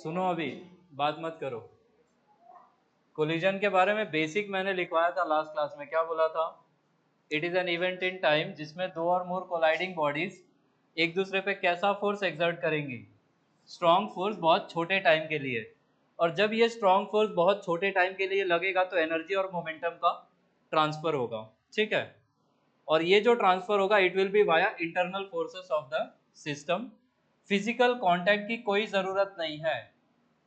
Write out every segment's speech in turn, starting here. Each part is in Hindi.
सुनो, अभी बात मत करो। कोलिजन के बारे में बेसिक मैंने लिखवाया था लास्ट क्लास में। क्या बोला था? It is an event in time जिसमें दो और मोर कोलाइडिंग बॉडीज एक दूसरे पे कैसा फोर्स एक्सर्ट करेंगी? स्ट्रॉन्ग फोर्स, बहुत छोटे टाइम के लिए। और जब ये स्ट्रॉन्ग फोर्स बहुत छोटे टाइम के लिए लगेगा तो एनर्जी और मोमेंटम का ट्रांसफर होगा। ठीक है, और ये जो ट्रांसफर होगा it will be via internal forces of the system. Physical contact की कोई ज़रूरत नहीं है।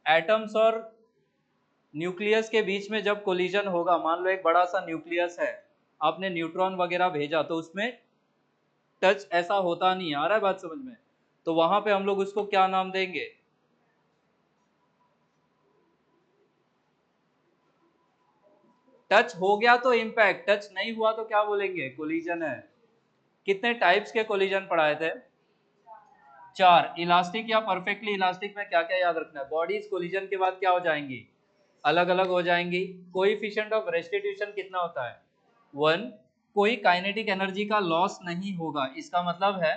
एटम्स और न्यूक्लियस के बीच में जब कोलिजन होगा, मान लो एक बड़ा सा न्यूक्लियस है, आपने न्यूट्रॉन वगैरह भेजा तो उसमें टच ऐसा होता नहीं। आ रहा है बात समझ में? तो वहां पे हम लोग उसको क्या नाम देंगे? टच हो गया तो इम्पैक्ट, टच नहीं हुआ तो क्या बोलेंगे? कोलिजन है। कितने टाइप्स के कोलिजन पढ़ाए थे? 4। इलास्टिक या परफेक्टली इलास्टिक में क्या क्या याद रखना है? बॉडीज कोलिजन के बाद क्या हो जाएंगी? अलग अलग हो जाएंगी। कोएफिशिएंट ऑफ रेस्टिट्यूशन कितना होता है? 1। कोई काइनेटिक एनर्जी का लॉस नहीं होगा। इसका मतलब है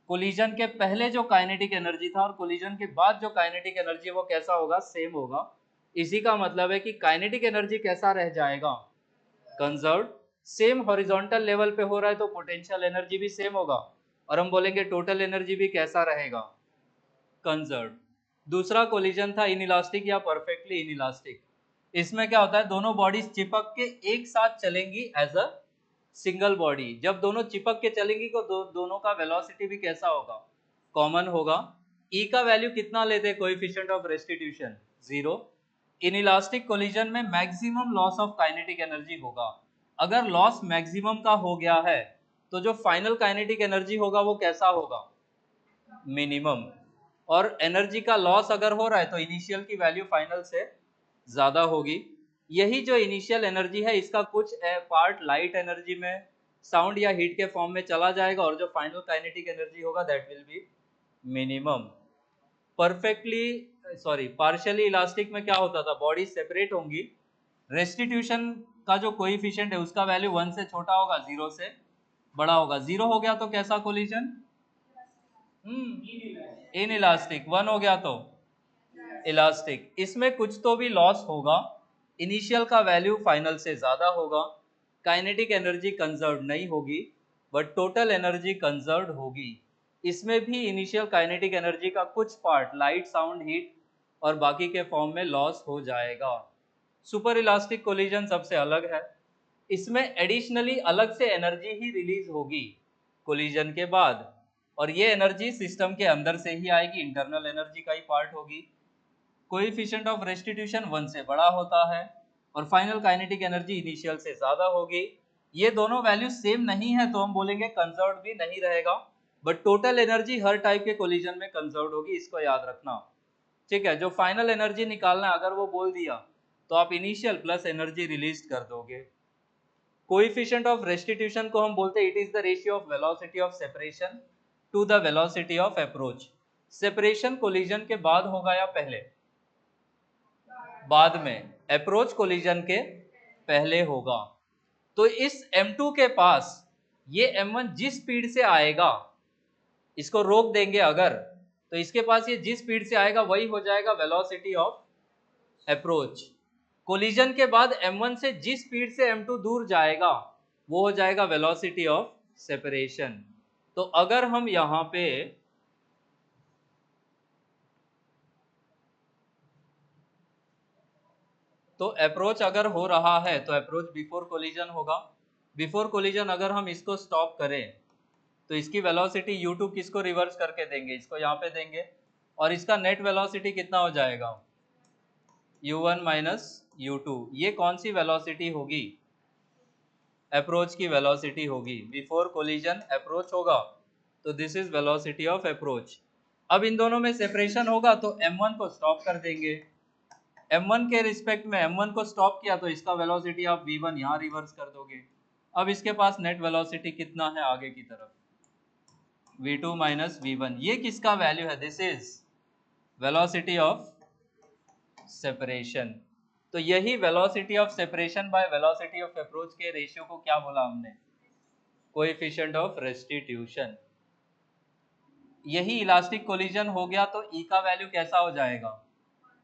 कोलिजन के पहले जो काइनेटिक एनर्जी था और कोलिजन के बाद जो काइनेटिक एनर्जी वो कैसा होगा? सेम होगा। इसी का मतलब है कि काइनेटिक एनर्जी कैसा रह जाएगा? कंजर्व। सेम हॉरिजॉन्टल लेवल पे हो रहा है तो पोटेंशियल एनर्जी भी सेम होगा, और हम बोलेंगे टोटल एनर्जी भी कैसा रहेगा? कंजर्व। दूसरा कोलिजन था इनइलास्टिक या परफेक्टली इनइलास्टिक। इसमें क्या होता है? दोनों बॉडीज चिपक के एक साथ चलेंगी एज अ सिंगल बॉडी। जब दोनों चिपक के चलेंगी तो दोनों का वेलोसिटी भी कैसा होगा? कॉमन होगा। ई का वैल्यू कितना लेते हैं coefficient of restitution? 0। Inelastic collision में maximum loss of kinetic energy होगा। अगर लॉस मैक्सिमम का हो गया है तो जो फाइनल काइनेटिक एनर्जी होगा वो कैसा होगा? मिनिमम। और एनर्जी का लॉस अगर हो रहा है तो इनिशियल की वैल्यू फाइनल से ज्यादा होगी। यही जो इनिशियल एनर्जी है इसका कुछ पार्ट लाइट एनर्जी में, साउंड या हीट के फॉर्म में चला जाएगा, और जो फाइनल काइनेटिक एनर्जी होगा that will be minimum. Perfectly sorry partially elastic में क्या होता था? बॉडी सेपरेट होंगी। रेस्टिट्यूशन का जो कोएफिशिएंट है उसका वैल्यू 1 से छोटा होगा, 0 से बड़ा होगा। 0 हो गया तो कैसा कोलिजन? In elastic. 1 हो गया तो इलास्टिक। इसमें कुछ तो भी लॉस होगा। इनिशियल का वैल्यू फाइनल से ज्यादा होगा। काइनेटिक एनर्जी कंजर्व नहीं होगी बट टोटल एनर्जी कंजर्व होगी। इसमें भी इनिशियल काइनेटिक एनर्जी का कुछ पार्ट लाइट, साउंड, हीट और बाकी के फॉर्म में लॉस हो जाएगा। सुपर इलास्टिक कोलिजन सबसे अलग है। इसमें एडिशनली अलग से एनर्जी ही रिलीज होगी कोलिजन के बाद, और ये एनर्जी सिस्टम के अंदर से ही आएगी, इंटरनल एनर्जी का ही पार्ट होगी। कोएफिशिएंट ऑफ रेस्टिट्यूशन 1 से बड़ा होता है और फाइनल काइनेटिक एनर्जी इनिशियल से ज्यादा होगी। ये दोनों वैल्यू सेम नहीं है तो हम बोलेंगे कंजर्व्ड भी नहीं रहेगा, but total energy her type के कोलिजन में कंजर्व्ड होगी, इसको याद रखना। ठीक है, जो फाइनल एनर्जी निकालना है अगर वो बोल दिया तो आप इनिशियल प्लस एनर्जी रिलीज कर दोगे। कोएफिशिएंट ऑफ रेस्टिट्यूशन को हम बोलते हैं it is the ratio of velocity of separation to the velocity of approach. Separation collision के बाद होगा या पहले? बाद में। अप्रोच कोलिजन के पहले होगा। तो इस M2 के पास ये M1 जिस स्पीड से आएगा, इसको रोक देंगे अगर, तो इसके पास ये जिस स्पीड से आएगा वही हो जाएगा वेलोसिटी ऑफ अप्रोच। कोलिजन के बाद M1 से जिस स्पीड से M2 दूर जाएगा वो हो जाएगा वेलोसिटी ऑफ सेपरेशन। तो अगर हम यहां पे तो अप्रोच अगर हो रहा है तो अप्रोच बिफोर कोलिजन होगा। बिफोर कोलिजन अगर हम इसको स्टॉप करें तो इसकी वेलोसिटी u2 किसको रिवर्स करके देंगे? इसको यहाँ पे देंगे, और इसका नेट वेलोसिटी कितना हो जाएगा? u1 minus u2। ये कौन सी वेलोसिटी होगी? अप्रोच की वेलोसिटी होगी। बिफोर कोलिजन अप्रोच होगा तो this is velocity of approach. अब इन दोनों में सेपरेशन होगा तो m1 को स्टॉप कर देंगे। m1 के रिस्पेक्ट में m1 को स्टॉप किया तो इसका वेलोसिटी आप v1 यहाँ रिवर्स कर दोगे। अब इसके पास नेट वेलोसिटी कितना है आगे की तरफ? v2 minus v1। ये किसका वैल्यू है? This is velocity of separation. तो यही velocity of separation by velocity of approach के रेशियो को क्या बोला हमने? Coefficient of restitution. यही इलास्टिक कोलिजन हो गया तो ई का वैल्यू कैसा हो जाएगा?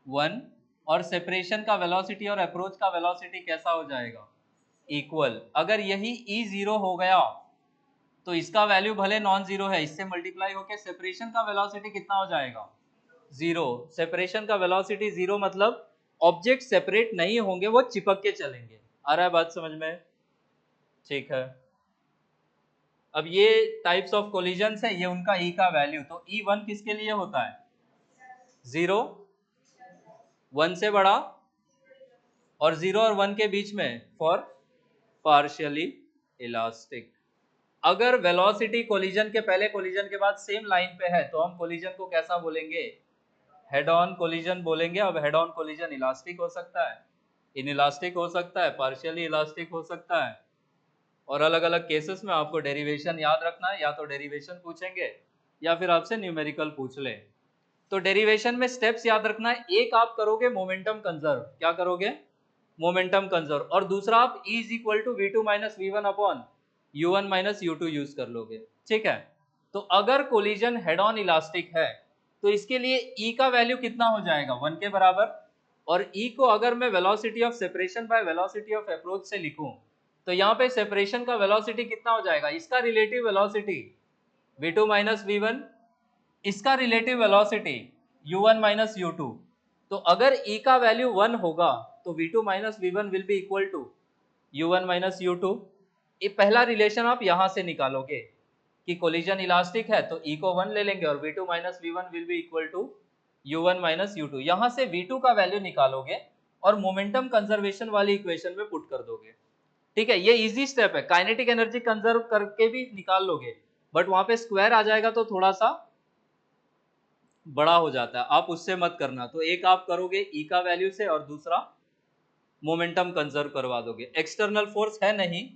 1 और सेपरेशन का वेलोसिटी और अप्रोच का वेलोसिटी कैसा हो जाएगा, इक्वल। अगर यही ई जीरो हो गया तो इसका वैल्यू भले नॉन जीरो है, इससे मल्टीप्लाई होकर सेपरेशन का वेलोसिटी कितना हो जाएगा, जीरो। सेपरेशन का वेलोसिटी जीरो मतलब ऑब्जेक्ट सेपरेट नहीं होंगे, वो चिपक के चलेंगे। आ रहा है बात समझ में, ठीक है। अब ये टाइप्स ऑफ कोलिजन्स है, ये उनका ई का वैल्यू। तो ई वन किसके लिए होता है, जीरो, वन से बड़ा, और जीरो और वन के बीच में फॉर पार्शियली इलास्टिक। अगर वेलोसिटी कोलिजन के पहले कोलिजन के बाद सेम लाइन पे है तो हम कोलिजन को कैसा बोलेंगे, हेड ऑन कोलिजन बोलेंगे। अब हेड ऑन कोलिजन इलास्टिक हो सकता है, इनइलास्टिक हो सकता है, पार्शियली इलास्टिक हो सकता है, और अलग अलग केसेस में आपको डेरिवेशन याद रखना है। या तो डेरिवेशन पूछेंगे या फिर आपसे न्यूमेरिकल पूछ ले। तो डेरिवेशन में स्टेप्स याद रखना है, एक आप करोगे मोमेंटम कंजर्व, क्या करोगे, मोमेंटम कंजर्व, और दूसरा आप E is equal to V2 minus V1 upon U1 minus U2 use कर लोगे, ठीक है। तो अगर कोलिजन हेड ऑन इलास्टिक है तो इसके लिए E का वैल्यू कितना हो जाएगा, 1 के बराबर। और E को अगर मैं velocity of separation by velocity of approach से लिखूं तो यहाँ पे सेपरेशन का वेलोसिटी कितना हो जाएगा, इसका relative velocity V2 minus V1, इसका relative velocity U1 minus U2। तो अगर E का वैल्यू 1 होगा तो V2 minus V1 will be equal to U1 minus U2। ये पहला रिलेशन आप यहां से निकालोगे कि कोलिजन इलास्टिक है तो E को 1 ले लेंगे और V2 minus V1 will be equal to U1 minus U2। यहां से V2 का वैल्यू निकालोगे और मोमेंटम कंजर्वेशन वाली इक्वेशन में पुट कर दोगे, ठीक है। ये इजी स्टेप है, काइनेटिक एनर्जी कंजर्व करके भी निकाल लोगे, बट वहां पे स्क्वायर आ जाएगा तो थोड़ा सा बड़ा हो जाता है, आप उससे मत करना। तो एक आप करोगे E का वैल्यू से और दूसरा मोमेंटम कंजर्व करवा दोगे। एक्सटर्नल फोर्स है नहीं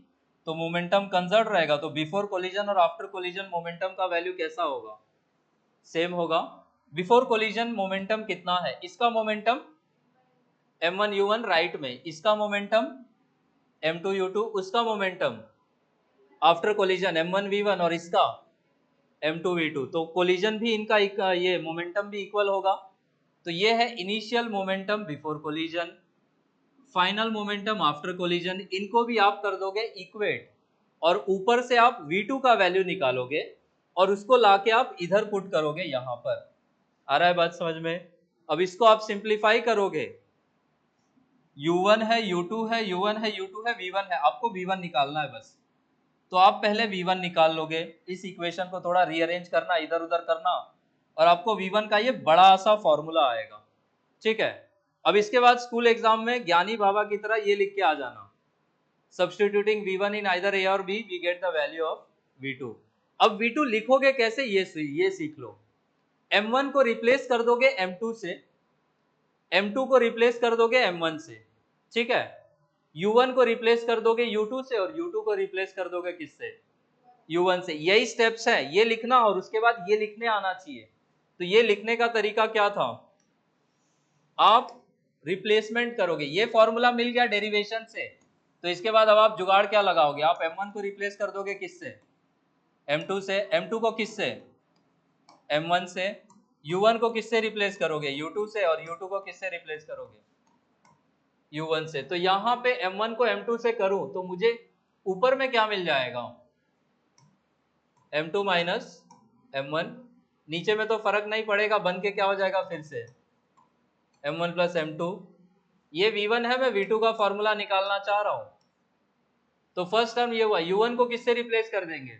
तो मोमेंटम कंजर्व रहेगा, तो बिफोर कोलिजन और आफ्टर कोलिजन मोमेंटम का वैल्यू कैसा होगा, सेम होगा। बिफोर कोलिजन मोमेंटम कितना है, इसका मोमेंटम m1 u1 राइट में, इसका मोमेंटम m2 u2, उसका momentum after collision m1 v1 और इसका m2 v2। तो कोलिजन भी इनका ये मोमेंटम भी इक्वल होगा। तो ये है initial momentum before collision, final momentum after collision, इनको भी आप कर दोगे इक्वेट और ऊपर से आप v2 का वैल्यू निकालोगे और उसको लाके आप इधर पुट करोगे यहाँ पर। आ रहा है बात समझ में। अब इसको आप सिंप्लीफाई करोगे, u1 है, u2 है, u1 है, u2 है, v1 है, आपको v1 निकालना है बस। तो आप पहले v1 निकाल लोगे, इस इक्वेशन को थोड़ा रीअरेंज करना, इधर उधर करना, और आपको v1 का ये बड़ा सा फॉर्मूला आएगा, ठीक है। अब इसके बाद स्कूल एग्जाम में ज्ञानी बाबा की तरह ये लिख के आ जाना, substituting v1 in either a और b we get the value of v2। अब v2 लिखोगे कैसे ये सीख लो। m1 को रिप्लेस कर दोगे m2 से, m2 को रिप्लेस कर दोगे m1 से, ठीक है। u1 को रिप्लेस कर दोगे u2 से और u2 को रिप्लेस कर दोगे किससे, u1 से। यही स्टेप्स है, ये लिखना और उसके बाद ये लिखने आना चाहिए। तो ये लिखने का तरीका क्या था, आप रिप्लेसमेंट करोगे, ये फॉर्मूला मिल गया डेरिवेशन से, तो इसके बाद अब आप जुगाड़ क्या लगाओगे, आप m1 को रिप्लेस कर दोगे किससे, m2 से, m2 को किससे, m1 से, u1 को किससे रिप्लेस करोगे, u2 से, और u2 को किससे रिप्लेस करोगे, u1 से। तो यहां पे m1 को m2 से करूं तो मुझे ऊपर में क्या मिल जाएगा, m2 माइनस m1, नीचे में तो फर्क नहीं पड़ेगा, बन के क्या हो जाएगा फिर से m1 प्लस m2। ये v1 है, मैं v2 का फॉर्मूला निकालना चाह रहा हूं। तो फर्स्ट टर्म ये हुआ, u1 को किससे रिप्लेस कर देंगे,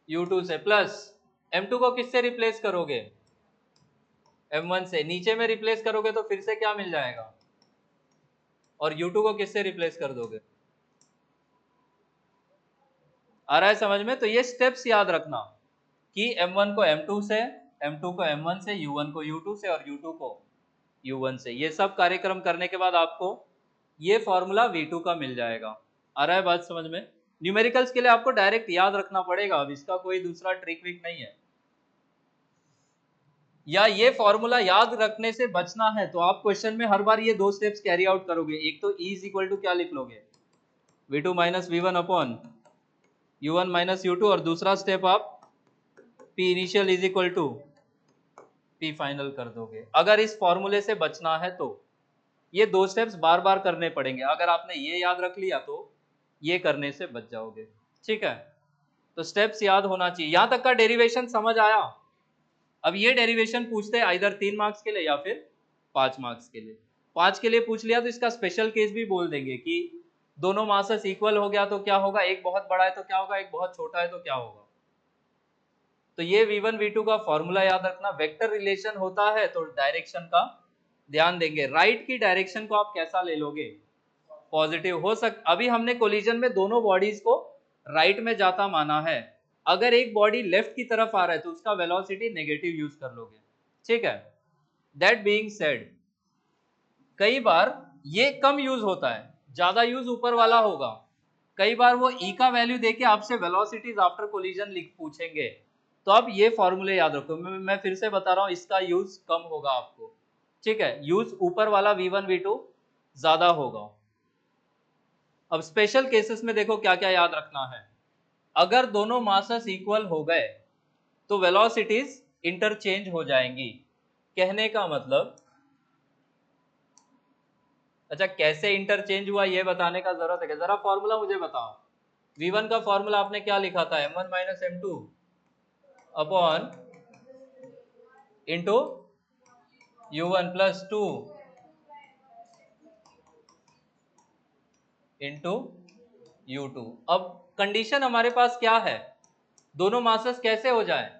u2 से, प्लस m2 को किससे रिप्लेस करोगे, m1 से, नीचे में रिप्लेस करोगे तो फिर से क्या मिल जाएगा, और u2 को किससे रिप्लेस कर दोगे। आ रहा है समझ में। तो ये स्टेप्स याद रखना कि m1 को m2 से, m2 को m1 से, u1 को u2 से और u2 को u1 से। ये सब कार्यक्रम करने के बाद आपको ये फॉर्मूला v2 का मिल जाएगा। आ रहा है बात समझ में। न्यूमेरिकल्स के लिए आपको डायरेक्ट याद रखना पड़ेगा, अब इसका कोई दूसरा ट्रिक विक नहीं है। या ये फॉर्मूला याद रखने से बचना है तो आप क्वेश्चन में हर बार ये दो स्टेप्स कैरी आउट करोगे। एक तो E इज इक्वल टू क्या लिख लोगे, v2 minus v1 upon u1 minus u2, और दूसरा स्टेप आप P initial is equal to P final कर दोगे। अगर इस फॉर्मूले से बचना है तो ये 2 स्टेप्स बार बार करने पड़ेंगे। अगर आपने ये याद रख लिया तो ये करने से बच जाओगे। ठीक है, तो स्टेप्स याद होना चाहिए। यहां तक का डेरिवेशन समझ आया? अब ये डेरिवेशन पूछते हैं आइदर 3 मार्क्स के लिए या फिर 5 मार्क्स के लिए। 5 के लिए पूछ लिया तो इसका स्पेशल केस भी बोल देंगे कि दोनों मासेस इक्वल हो गया तो क्या होगा, एक बहुत बड़ा है तो क्या होगा, एक बहुत छोटा है तो क्या होगा। तो ये V1 V2 का फॉर्मूला याद रखना। वेक्टर रिलेशन होता है तो डायरेक्शन का ध्यान देंगे। राइट की डायरेक्शन को आप कैसा ले लोगे, पॉजिटिव हो अभी हमने कोलिजन में दोनों बॉडीज को राइट में जाता माना है। अगर एक बॉडी लेफ्ट की तरफ आ रहा है तो उसका वेलोसिटी नेगेटिव यूज कर लोगे। ठीक है, दैट बीइंग सेड, कई बार ये कम यूज होता है, ज्यादा यूज ऊपर वाला होगा। कई बार वो E का वैल्यू देके आपसे वेलोसिटीज आफ्टर कोलिजन लिख पूछेंगे, तो आप ये फॉर्मूले याद रखो। मैं फिर से बता रहा हूँ, इसका यूज कम होगा आपको। ठीक है, यूज ऊपर वाला V1 V2 ज्यादा होगा। अब स्पेशल केसेस में देखो क्या क्या याद रखना है। अगर दोनों मासेस इक्वल हो गए तो वेलोसिटीज इंटरचेंज हो जाएंगी। कहने का मतलब, अच्छा कैसे इंटरचेंज हुआ ये बताने का जरूरत है? जरा फॉर्मूला मुझे बताओ। V1 का फॉर्मूला आपने क्या लिखा था? M1 minus M2 upon into U1 plus 2 into U2। अब कंडीशन हमारे पास क्या है, दोनों मासेस कैसे हो जाए,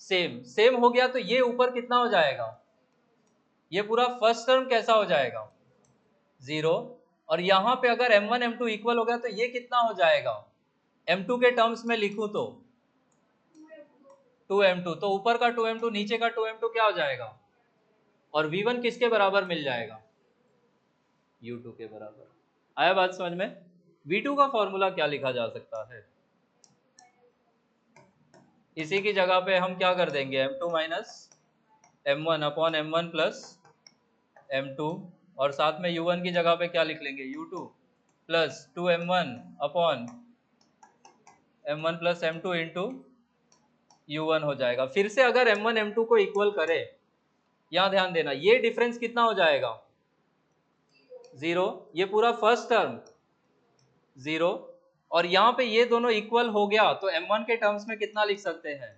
सेम। सेम हो गया तो ये ऊपर कितना हो जाएगा, ये पूरा फर्स्ट टर्म कैसा हो जाएगा, 0। और यहां पे अगर M1 M2 इक्वल हो गया तो ये कितना हो जाएगा, M2 के टर्म्स में लिखूं तो 2M2, तो ऊपर का 2M2 नीचे का 2M2 क्या हो जाएगा, और V1 किसके बराबर मिल जाएगा, U2 के बराबर। आया बात समझ में? V2 का फॉर्मूला क्या लिखा जा सकता है, इसी की जगह पे हम क्या कर देंगे, M2 minus M1 upon M1 plus M2, और साथ में U1 की जगह पे क्या लिख लेंगे, U2 plus 2M1 upon M1 plus M2 into U1 हो जाएगा। फिर से अगर M1 M2 को इक्वल करे, यहां ध्यान देना, ये डिफरेंस कितना हो जाएगा, 0। ये पूरा फर्स्ट टर्म 0, और यहां पे ये दोनों इक्वल हो गया तो M1 के टर्म्स में कितना लिख सकते हैं,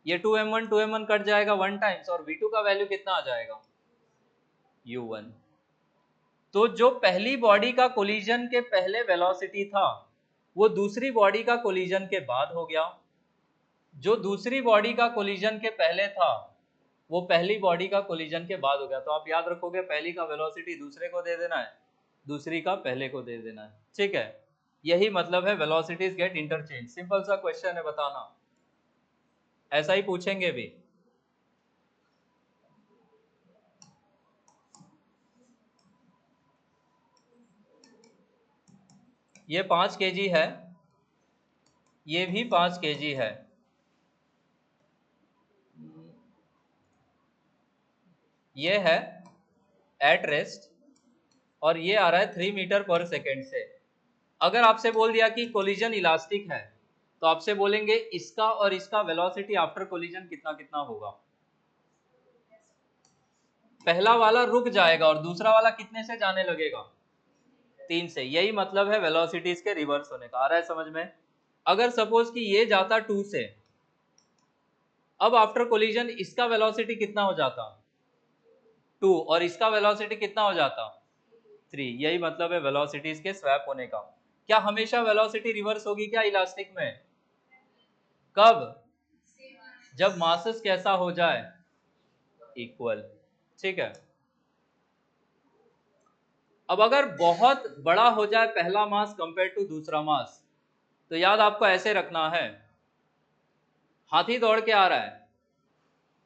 ये 2M1 कट जाएगा 1 टाइम्स, और V2 का वैल्यू कितना आ जाएगा, U1। तो जो पहली बॉडी का कोलिजन के पहले वेलोसिटी था वो दूसरी बॉडी का कोलिजन के बाद हो गया, जो दूसरी बॉडी का कोलिजन के पहले था वो पहली बॉडी का कोलिजन के बाद हो गया। तो आप याद रखोगे, पहली का वेलोसिटी दूसरे को दे देना है, दूसरी का पहले को दे देना है। ठीक है, यही मतलब है वेलोसिटीज गेट इंटरचेंज। सिंपल सा क्वेश्चन है, बताना, ऐसा ही पूछेंगे भी। ये 5 kg है, ये भी 5 kg है। ये है एट रेस्ट और ये आ रहा है 3 मीटर पर सेकेंड से। अगर आपसे बोल दिया कि कोलिजन इलास्टिक है तो आपसे बोलेंगे इसका और इसका वेलोसिटी आफ्टर कोलिजन कितना कितना होगा। पहला वाला रुक जाएगा और दूसरा वाला कितने से जाने लगेगा, 3 से। यही मतलब है वेलोसिटीज के रिवर्स होने का। आ रहा है समझ में? अगर सपोज कि ये जाता 2 से, अब आफ्टर कोलिजन इसका वेलोसिटी कितना हो जाता, 2, और इसका वेलोसिटी कितना हो जाता, 3। यही मतलब है वेलोसिटीज के स्वैप होने का। क्या हमेशा वेलोसिटी रिवर्स होगी क्या इलास्टिक में? कब? जब मासेस कैसा हो जाए, इक्वल। ठीक है, अब अगर बहुत बड़ा हो जाए पहला मास कंपेयर टू दूसरा मास, तो याद आपको ऐसे रखना है, हाथी दौड़ के आ रहा है,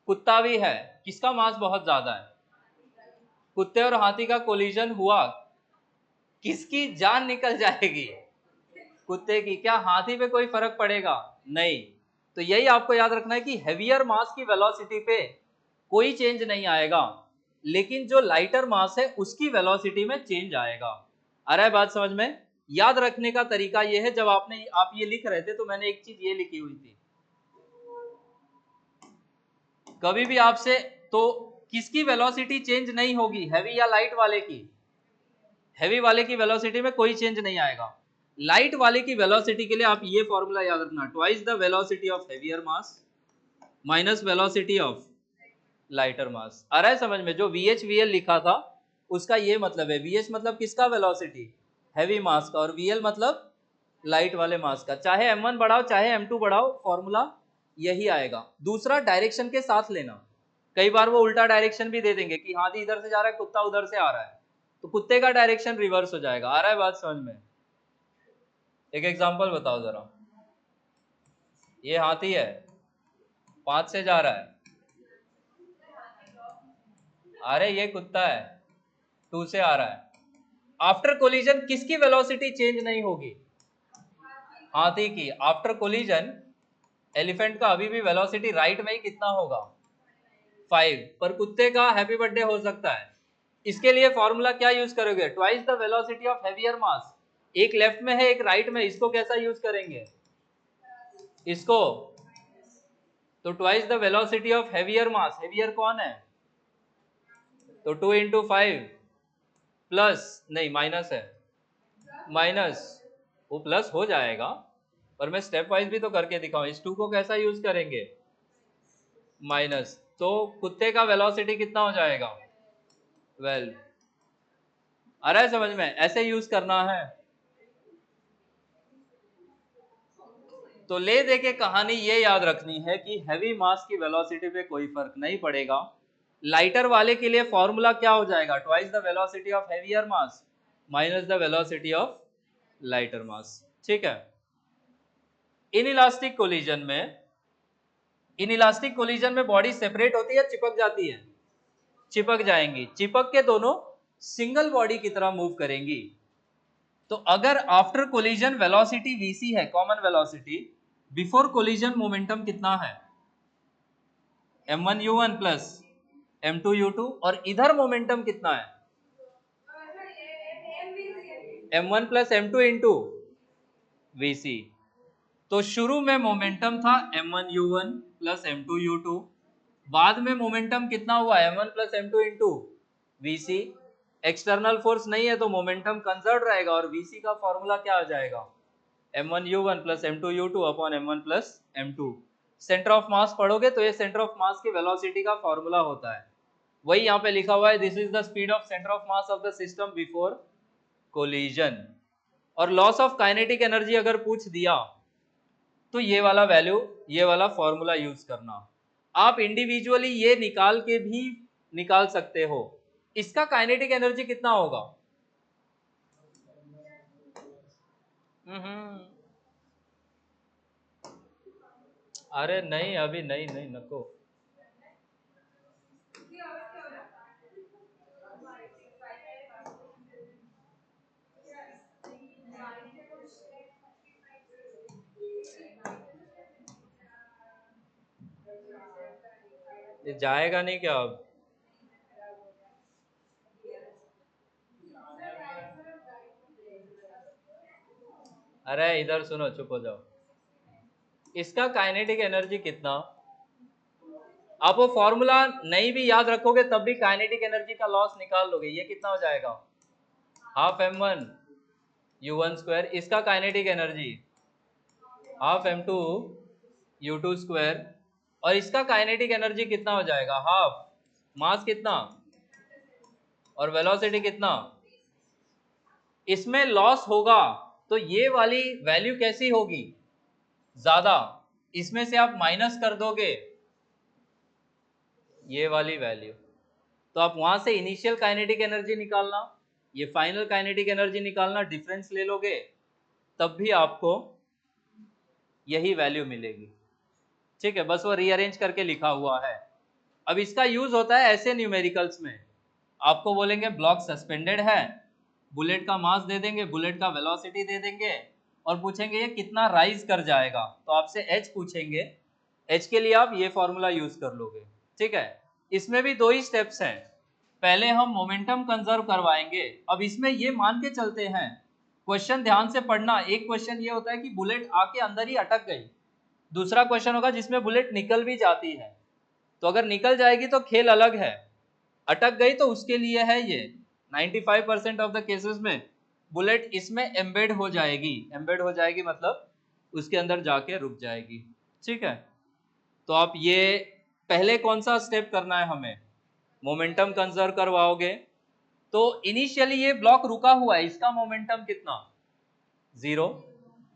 कुत्ता भी है, किसका मास बहुत ज्यादा है, कुत्ते और हाथी का कोलिजन हुआ, किसकी जान निकल जाएगी, कुत्ते की। क्या हाथी पे कोई फर्क पड़ेगा? नहीं। तो यही आपको याद रखना है कि हेवियर मास की वेलोसिटी पे कोई चेंज नहीं आएगा, लेकिन जो लाइटर मास है उसकी वेलोसिटी में चेंज आएगा। आ रहा है बात समझ में? याद रखने का तरीका यह है, जब आप ये लिख रहे थे तो मैंने एक चीज ये लिखी हुई थी, कभी भी आपसे, तो किसकी वेलोसिटी चेंज नहीं होगी, हैवी या लाइट वाले की? हैवी वाले की वेलोसिटी में कोई चेंज नहीं आएगा। लाइट वाले की वेलोसिटी के लिए आप ये फॉर्मूला याद रखना, twice the velocity of heavier mass minus velocity of lighter mass. आ रहा है समझ में? जो VH VL लिखा था उसका ये मतलब है, VH मतलब किसका वेलोसिटी, हैवी मास का, और VL मतलब लाइट वाले मास का। चाहे M1 बढ़ाओ चाहे M2 बढ़ाओ, फॉर्मूला यही आएगा। दूसरा, डायरेक्शन के साथ लेना। कई बार वो उल्टा डायरेक्शन भी दे देंगे कि हाथी इधर से जा रहा है, कुत्ता उधर से आ रहा है, तो कुत्ते का डायरेक्शन रिवर्स हो जाएगा। आ रहा है बात समझ में? एक एग्जांपल बताओ जरा। ये हाथी है, 5 से जा रहा है, अरे ये कुत्ता है, 2 से आ रहा है। आफ्टर कोलिजन किसकी वेलोसिटी चेंज नहीं होगी? हाथी की। आफ्टर कोलिजन एलिफेंट का अभी भी वेलोसिटी राइट में ही कितना होगा, 5, पर कुत्ते का हैप्पी बर्थडे हो सकता है। इसके लिए फॉर्मूला क्या यूज करोगे, twice the velocity of heavier mass. एक लेफ्ट में है एक राइट में, इसको कैसा यूज करेंगे, इसको, तो twice the velocity of heavier mass, heavier कौन है, तो 2 इंटू 5 प्लस, नहीं माइनस है, माइनस, वो प्लस हो जाएगा, पर मैं स्टेप वाइज भी तो करके दिखाऊं। इस 2 को कैसा यूज करेंगे, माइनस, तो कुत्ते का वेलोसिटी कितना हो जाएगा, 12। आ रहा है समझ में? ऐसे यूज करना है। तो ले दे के कहानी ये याद रखनी है कि हैवी मास की वेलोसिटी पे कोई फर्क नहीं पड़ेगा। लाइटर वाले के लिए फॉर्मूला क्या हो जाएगा, twice the velocity of heavier mass minus the velocity of lighter mass. ठीक है। इनइलास्टिक कोलिजन में, इनइलास्टिक कोलिजन में बॉडी सेपरेट होती है, चिपक जाती है, चिपक जाएंगी। चिपक के दोनों सिंगल बॉडी की तरह मूव करेंगी। तो अगर आफ्टर कोलिजन वेलोसिटी vc है, common velocity, before collision momentum कितना है, m1 u1 plus m2 u2, और इधर मोमेंटम कितना है, m1 plus m2 into vc। तो शुरू में मोमेंटम था m1 u1 plus m2 u2, बाद में मोमेंटम कितना हुआ, m1 plus m2 into vc। External force नहीं है तो मोमेंटम कंजर्व रहेगा, और vc का फॉर्मूला क्या आ जाएगा, m1 u1 plus m2 u2 upon m1 plus m2। Centre of mass पढ़ोगे तो ये सेंटर ऑफ मास की वेलोसिटी का फॉर्मूला होता है, वही यहाँ पे लिखा हुआ है, this is the speed of centre of mass of the system before collision. और लॉस ऑफ काइनेटिक एनर्जी अगर पूछ दिया तो ये वाला वैल्यू, ये वाला फॉर्मूला यूज करना। आप इंडिविजुअली ये निकाल के भी निकाल सकते हो, इसका काइनेटिक एनर्जी कितना होगा। अरे नहीं, अभी नहीं, नहीं नको। ये जाएगा नहीं क्या अब? अरे इधर सुनो, चुप हो जाओ। इसका काइनेटिक एनर्जी कितना, आप वो फॉर्मूला नहीं भी याद रखोगे तब भी काइनेटिक एनर्जी का लॉस निकाल लोगे। ये कितना हो जाएगा, हाफ m1 u1 स्क्वायर, इसका kinetic energy half m2 u2 square, और इसका काइनेटिक एनर्जी कितना हो जाएगा, हाफ मास कितना और वेलोसिटी कितना। इसमें लॉस होगा तो ये वाली वैल्यू कैसी होगी, ज्यादा। इसमें से आप माइनस कर दोगे ये वाली वैल्यू, तो आप वहां से इनिशियल काइनेटिक एनर्जी निकालना, ये फाइनल काइनेटिक एनर्जी निकालना, डिफरेंस ले लोगे तब भी आपको यही वैल्यू मिलेगी। ठीक है, बस वो रीअरेंज करके लिखा हुआ है। अब इसका यूज होता है ऐसे न्यूमेरिकल्स में, आपको बोलेंगे ब्लॉक सस्पेंडेड है, बुलेट का मास दे देंगे, बुलेट का वेलोसिटी दे देंगे, और पूछेंगे ये कितना राइज कर जाएगा, तो आपसे h पूछेंगे, h के लिए आप ये फॉर्मूला यूज कर लोगे। ठीक है, इसमें भी 2 ही स्टेप्स हैं, पहले हम मोमेंटम कंजर्व करवाएंगे। अब इसमें ये मान के चलते हैं, क्वेश्चन ध्यान से पढ़ना, एक क्वेश्चन ये होता है कि बुलेट आके अंदर ही अटक गई, दूसरा क्वेश्चन होगा जिसमें बुलेट निकल भी जाती है। तो अगर निकल जाएगी तो खेल अलग है, अटक गई तो उसके लिए है ये। 95% ऑफ द केसेस में बुलेट इसमें एम्बेड हो जाएगी, एम्बेड हो जाएगी मतलब उसके अंदर जाके रुक जाएगी। ठीक है, तो आप ये पहले कौन सा स्टेप करना है हमें, मोमेंटम कंजर्व करवाओगे। तो इनिशियली ये ब्लॉक रुका हुआ है, इसका मोमेंटम कितना 0,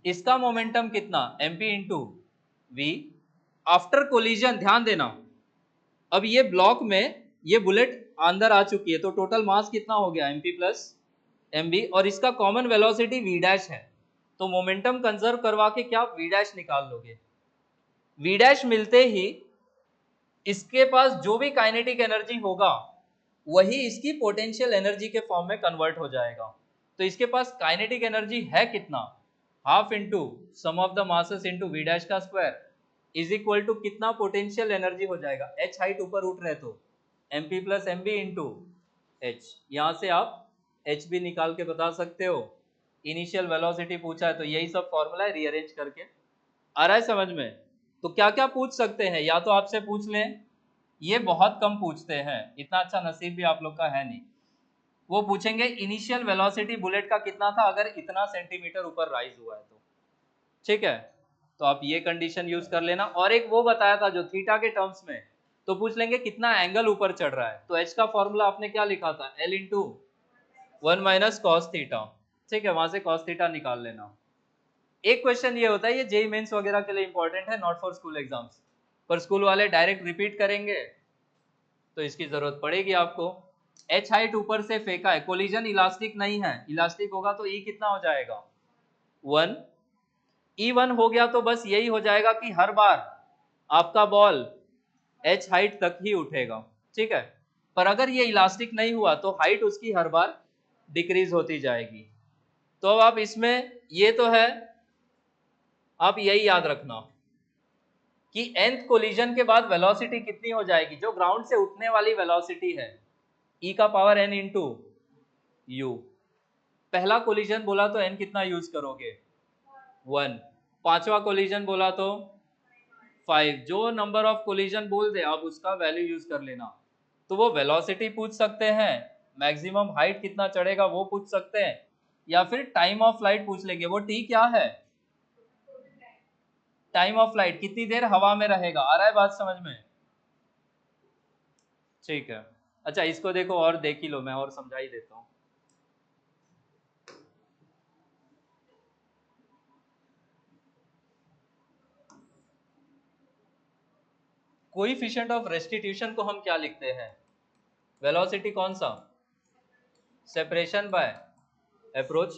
इसका मोमेंटम कितना mp into v after collision. ध्यान देना, अब ये ब्लॉक में ये बुलेट अंदर आ चुकी है तो टोटल मास कितना हो गया mp प्लस mv, और इसका कॉमन वेलोसिटी v डैश है। तो मोमेंटम कंजर्व करवा के क्या v डैश निकाल लोगे, v डैश मिलते ही इसके पास जो भी काइनेटिक एनर्जी होगा वही इसकी पोटेंशियल एनर्जी के फॉर्म में कन्वर्ट हो जाएगा। तो इसके पास काइनेटिक एनर्जी है कितना, half into sum of the masses into v dash का स्क्वायर इज इक्वल टू कितना पोटेंशियल एनर्जी हो जाएगा, h हाइट ऊपर उठ रहे तो mp plus mv into h। यहाँ से आप h भी निकाल के बता सकते हो। इनिशियल वेलोसिटी पूछा है तो यही सब फॉर्मूला है, रीअरेंज करके आ रहा है समझ में। तो क्या क्या पूछ सकते हैं, या तो आपसे पूछ लें, ये बहुत कम पूछते हैं, इतना अच्छा नसीब भी आप लोग का है नहीं। वो पूछेंगे इनिशियल वेलोसिटी बुलेट का कितना था अगर इतना सेंटीमीटर ऊपर राइज हुआ है तो। ठीक है, तो आप ये कंडीशन यूज कर लेना। और एक वो बताया था जो थीटा के टर्म्स में, तो पूछ लेंगे कितना एंगल ऊपर चढ़ रहा है, तो एच का फॉर्मूला आपने क्या लिखा था, L into 1 minus cos theta. ठीक है, वहां से कॉस थीटा निकाल लेना। एक क्वेश्चन ये होता है, ये जेई मेंस वगैरह के लिए इंपॉर्टेंट है, नॉट फॉर स्कूल एग्जाम्स, पर स्कूल वाले डायरेक्ट रिपीट करेंगे तो इसकी जरूरत पड़ेगी आपको। एच हाइट ऊपर से फेंका है, कोलिजन इलास्टिक नहीं है, इलास्टिक होगा तो ई कितना हो जाएगा 1, E1 हो गया तो बस यही हो जाएगा कि हर बार आपका बॉल एच हाइट तक ही उठेगा। ठीक है, पर अगर ये इलास्टिक नहीं हुआ तो हाइट उसकी हर बार डिक्रीज होती जाएगी। तो अब आप इसमें ये तो है, आप यही याद रखना कि nth कोलिजन के बाद वेलोसिटी कितनी हो जाएगी, जो ग्राउंड से उठने वाली वेलोसिटी है e का पावर n इंटू यू। पहला कोलिजन बोला तो n कितना यूज करोगे 1, पांचवा कोलिजन बोला तो 5, जो नंबर ऑफ कोलिजन बोल दे आप उसका वैल्यू यूज कर लेना। तो वो वेलोसिटी पूछ सकते हैं, मैक्सिमम हाइट कितना चढ़ेगा वो पूछ सकते हैं, या फिर टाइम ऑफ फ्लाइट पूछ लेंगे। वो टी क्या है, टाइम ऑफ फ्लाइट, कितनी देर हवा में रहेगा। आ रहा है बात समझ में, ठीक है। अच्छा इसको देखो और देख ही लो, मैं और समझा ही देता हूँ। कोएफिशिएंट ऑफ रेस्टिट्यूशन को हम क्या लिखते हैं, वेलोसिटी कौन सा, सेपरेशन बाय अप्रोच।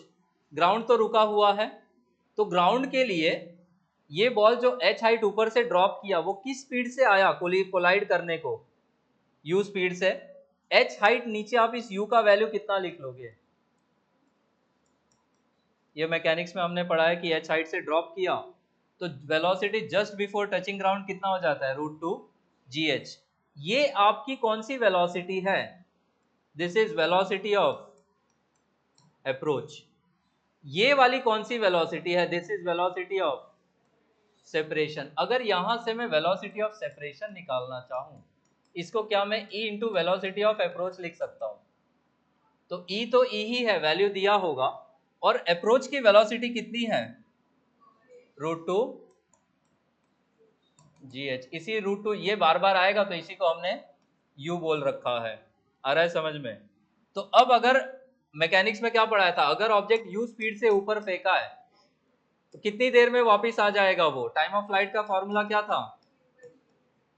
ग्राउंड तो रुका हुआ है, तो ग्राउंड के लिए ये बॉल जो h हाइट ऊपर से ड्रॉप किया वो किस स्पीड से आया कोलाइड करने को, u स्पीड से। h हाइट नीचे आप इस u का वैल्यू कितना लिख लोगे, ये मैकेनिक्स में हमने पढ़ा है कि h हाइट से ड्रॉप किया तो velocity just before touching ground कितना हो जाता है √2 gh। ये आपकी कौन सी वेलोसिटी है, this is velocity of approach. ये वाली कौन सी वेलोसिटी है, this is velocity of separation. अगर यहां से मैं वेलोसिटी ऑफ सेपरेशन निकालना चाहूं, इसको क्या मैं e into velocity of approach लिख सकता हूं। तो e तो e ही है, वैल्यू दिया होगा, और अप्रोच की वेलोसिटी कितनी है √2 gh। इसी √2 ये बार बार आएगा तो इसी को हमने u बोल रखा है। आ रहा है समझ में। तो अब अगर मैकेनिक्स में क्या पढ़ाया था, अगर ऑब्जेक्ट u स्पीड से ऊपर फेंका है तो कितनी देर में वापस आ जाएगा वो, टाइम ऑफ फ्लाइट का फॉर्मूला क्या था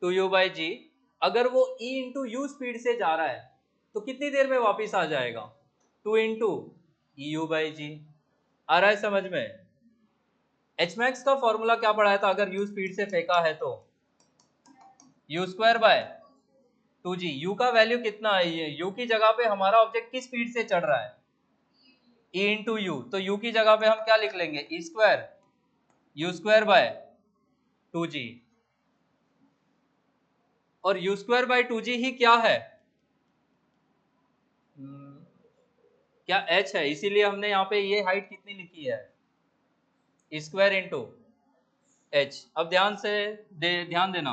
2u/g। अगर वो e इंटू यू स्पीड से जा रहा है तो कितनी देर में वापस आ जाएगा 2 इंटू eu/g। आ रहा है समझ में। hmax का फॉर्मूला क्या पढ़ाया था, अगर u स्पीड से फेंका है तो u²/2g। u का वैल्यू कितना है, ये u की जगह पे हमारा ऑब्जेक्ट किस स्पीड से चढ़ रहा है e इंटू यू, तो u की जगह पे हम क्या लिख लेंगे e² u²/2g। और u²/2g ही क्या है, क्या h है, इसीलिए हमने यहाँ पे ये हाइट कितनी लिखी है स्क्वायर इंटू h। अब ध्यान देना,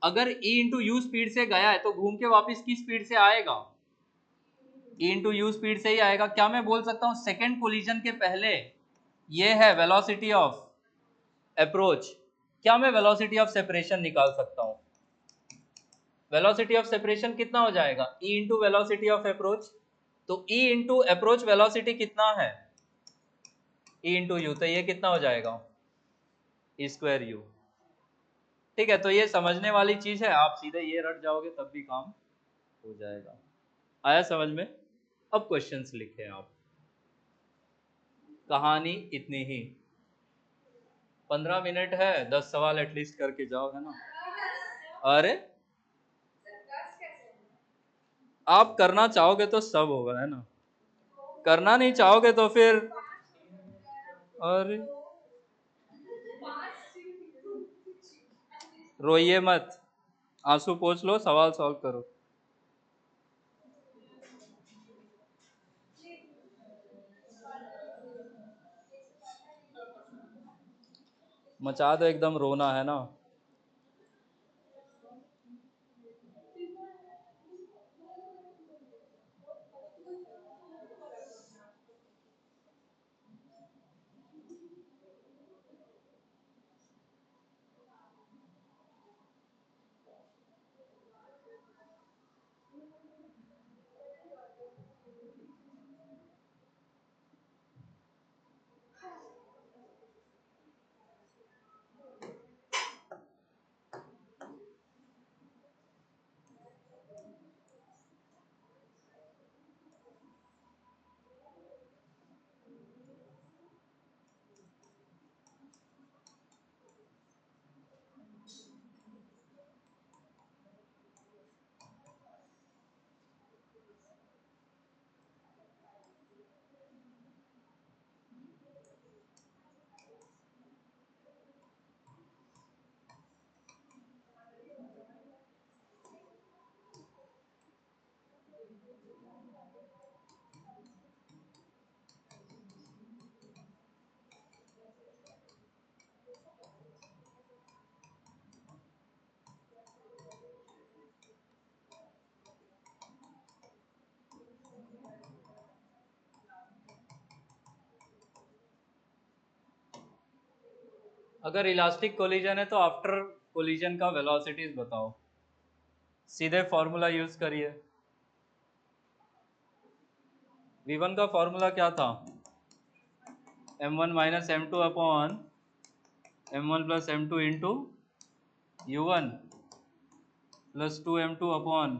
अगर E इंटू यू स्पीड से गया है तो घूम के वापस किस स्पीड से आएगा? E इंटू यू स्पीड से ही आएगा। क्या मैं बोल सकता हूँ सेकेंड कोलिजन के पहले ये है वेलोसिटी ऑफ अप्रोच, क्या मैं वेलोसिटी ऑफ सेपरेशन निकाल सकता हूँ? वेलोसिटी ऑफ सेपरेशन कितना हो जाएगा? E into velocity of approach. तो E इंटू अप्रोच वेलोसिटी कितना है? E इंटू यू, तो ये कितना हो जाएगा? E square you. ठीक है, तो ये समझने वाली चीज है, आप सीधे ये रट जाओगे तब भी काम हो जाएगा। आया समझ में? अब क्वेश्चंस लिखे आप। कहानी इतनी ही, 15 मिनट है, 10 सवाल एटलीस्ट करके जाओ, है ना? अरे आप करना चाहोगे तो सब होगा, है ना? करना नहीं चाहोगे तो फिर अरे रोइए मत, आंसू पोंछ लो, सवाल सॉल्व करो। मचा दो एकदम रोना, है ना? अगर इलास्टिक कोलिजन है तो आफ्टर कोलिजन का वेलोसिटीज बताओ, सीधे फॉर्मूला यूज करिए। v1 का फॉर्मूला क्या था? m1 minus m2 upon m1 plus m2 into u1 plus 2m2 upon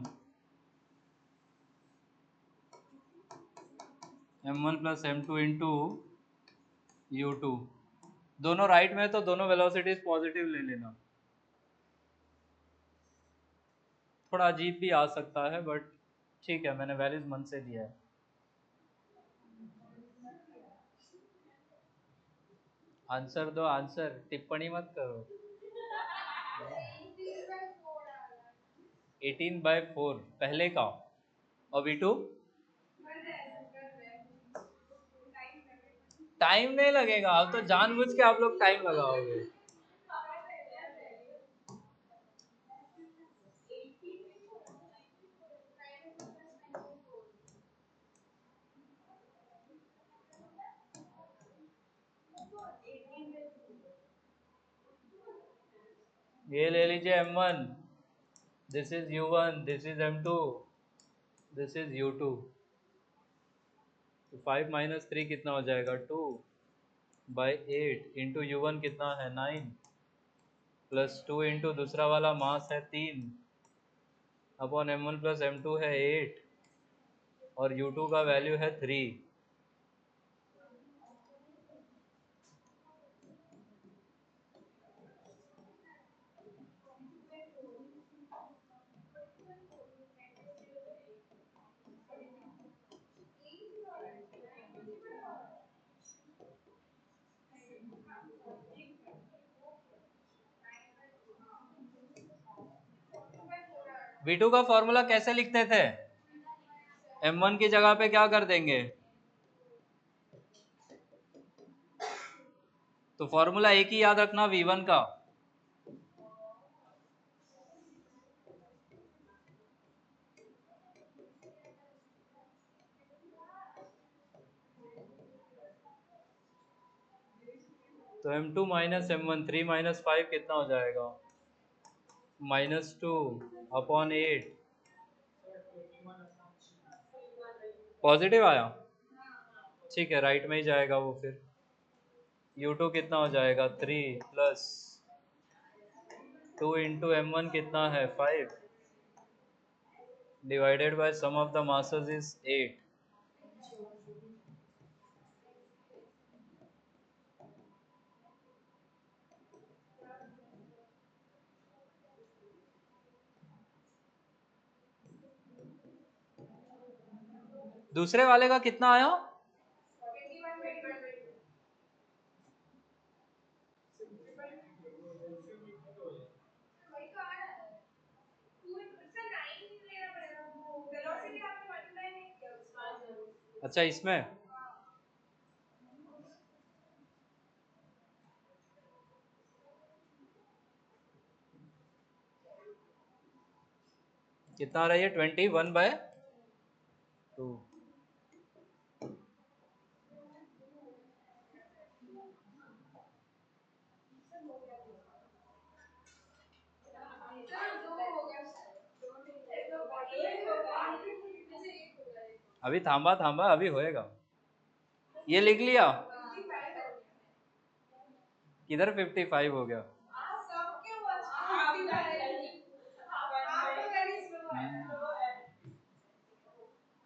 m1 plus m2 into u2। दोनों राइट में, तो दोनों वेलोसिटीज पॉजिटिव ले लेना। थोड़ा अजीब भी आ सकता है बट ठीक है, मैंने वैल्यूज मन से दिया है। आंसर दो, आंसर, टिप्पणी मत करो। 18/4 पहले का, और v2 टाइम नहीं लगेगा, अब तो जानबूझ के आप लोग टाइम लगाओगे। ये ले लीजिए m1, this is u1, this is m2, this is u2। तो 5 माइनस 3 कितना हो जाएगा? 2/8 इंटू u1 कितना है? 9 प्लस 2 इंटू दूसरा वाला मास है 3 अपॉन m1 प्लस m2 है 8 और u2 का वैल्यू है 3। v2 का फॉर्मूला कैसे लिखते थे? m1 की जगह पे क्या कर देंगे? तो फॉर्मूला एक ही याद रखना v1 का, तो m2 माइनस m1, 3 माइनस 5 कितना हो जाएगा? -2 अपॉन 8। पॉजिटिव आया, ठीक है, राइट में ही जाएगा वो। फिर u2 कितना हो जाएगा? 3 प्लस 2 इंटू m1 कितना है? 5 divided by sum of the masses is 8। दूसरे वाले का कितना आया? अच्छा, इसमें कितना आ रहा है? 21/2। अभी थांबा थांबा, अभी होएगा। ये लिख लिया किधर? 55 हो गया।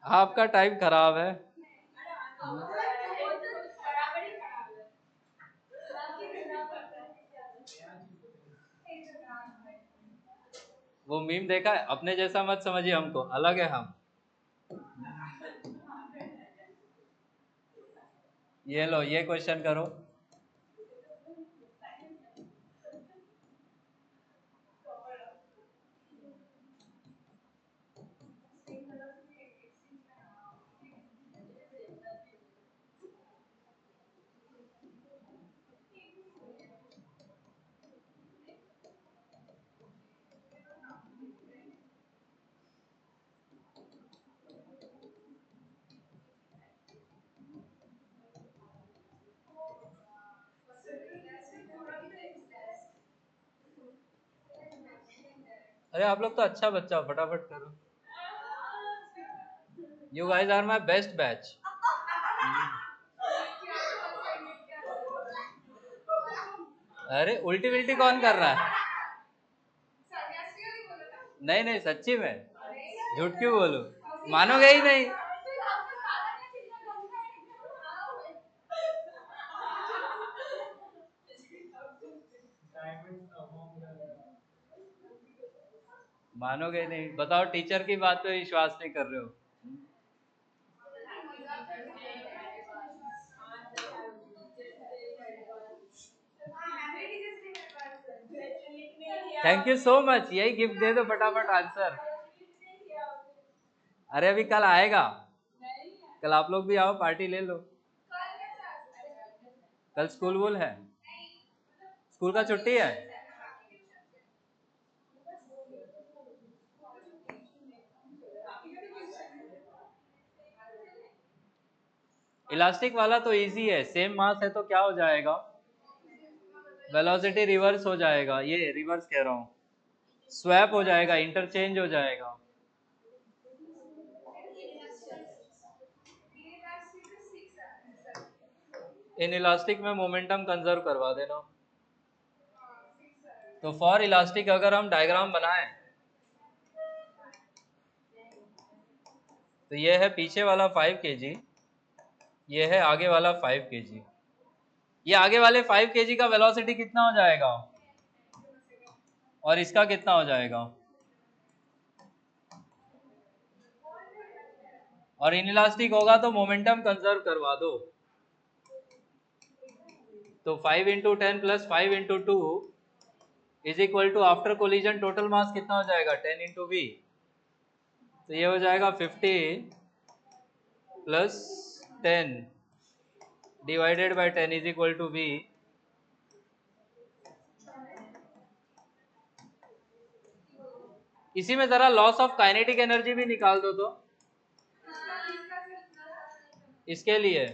आपका टाइम खराब है। वो मीम देखा है? अपने जैसा मत समझिए हमको, अलग है हम। ये लो, ये क्वेश्चन करो। अरे आप लोग तो अच्छा बच्चा, फटाफट करो। You guys are my best batch. अरे उल्टी विल्टी कौन कर रहा है? नहीं नहीं, सच्ची में, झूठ क्यों बोलूं? मानोगे ही नहीं। मानोगे ही नहीं, बताओ, टीचर की बात पे विश्वास नहीं कर रहे हो। थैंक यू सो मच, यही गिफ्ट दे दो फटाफट आंसर। अरे अभी कल आएगा, कल आप लोग भी आओ, पार्टी ले लो। कल स्कूल वूल है? स्कूल का छुट्टी है? इलास्टिक वाला तो इजी है, सेम मास है तो क्या हो जाएगा? वेलोसिटी रिवर्स हो जाएगा, ये रिवर्स कह रहा हूँ, स्वैप हो जाएगा, इंटरचेंज हो जाएगा। इन इलास्टिक में मोमेंटम कंजर्व करवा देना। तो फॉर इलास्टिक अगर हम डायग्राम बनाएं तो ये है पीछे वाला 5 kg, ये है आगे वाला 5 kg। ये आगे वाले 5 kg का वेलोसिटी कितना हो जाएगा और इसका कितना हो जाएगा? और इनइलास्टिक होगा तो मोमेंटम कंजर्व करवा दो। तो 5 into 10 plus 5 into 2 is equal to after collision total mass कितना हो जाएगा? 10 इंटू वी। तो ये हो जाएगा 50 plus 10 divided by 10 is equal to v. इसी में जरा लॉस ऑफ काइनेटिक एनर्जी भी निकाल दो तो इसके लिए।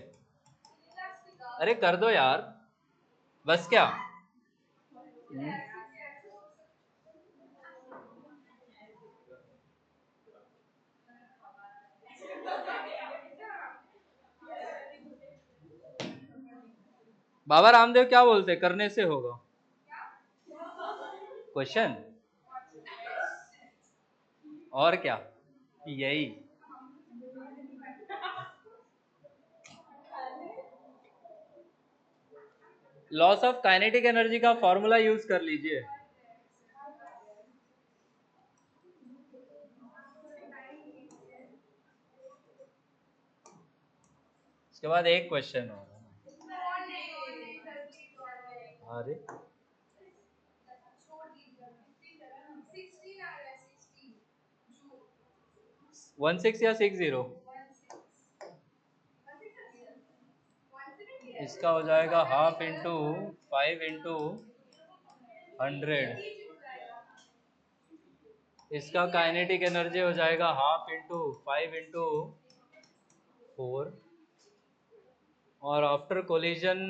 अरे कर दो यार। बस क्या? बाबा रामदेव क्या बोलते, करने से होगा? क्वेश्चन और क्या, यही। लॉस ऑफ काइनेटिक एनर्जी का फॉर्मूला यूज कर लीजिए। उसके बाद एक क्वेश्चन होगा। अरे 16 या 60? इसका हो जाएगा हाफ इंटू 5 इंटू 100। इसका काइनेटिक एनर्जी हो जाएगा हाफ इंटू 5 इंटू 4, और आफ्टर कोलिजन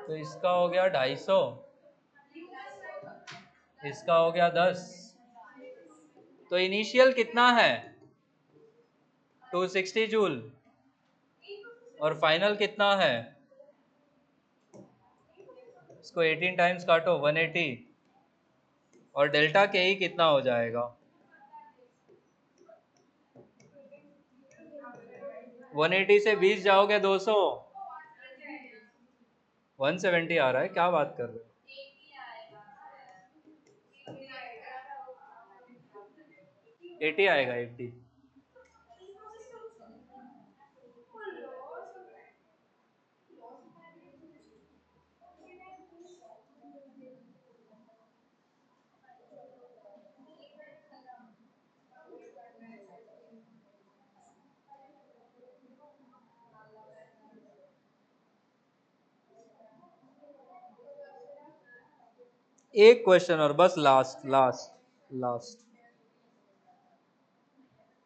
तो इसका हो गया 250, इसका हो गया 10। तो इनिशियल कितना है? 260 जूल, और फाइनल कितना है? इसको 18 टाइम्स काटो, 180, और डेल्टा के ही कितना हो जाएगा? 180 से 20 जाओगे 200, 170 आ रहा है, क्या बात कर रहे हो? 80 आएगा, 80। एक क्वेश्चन और बस, लास्ट लास्ट लास्ट।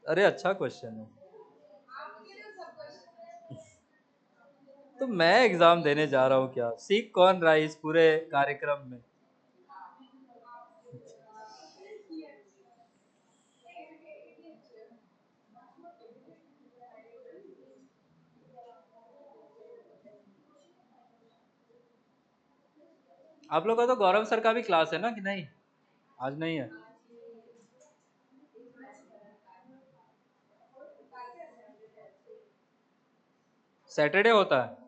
अरे अच्छा क्वेश्चन है। तो मैं एग्जाम देने जा रहा हूँ क्या? सीख कौन रहा है इस पूरे कार्यक्रम में? आप लोग का तो गौरव सर का भी क्लास है ना, कि नहीं? आज नहीं है? सैटरडे होता है?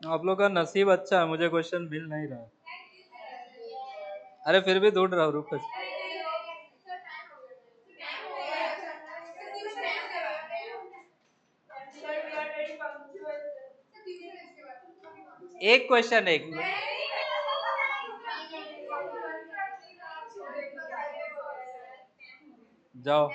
आप लोग का नसीब अच्छा है, मुझे क्वेश्चन मिल नहीं रहा है। अरे फिर भी ढूंढ रहा हूँ, रुको। एक क्वेश्चन, एक जाओ।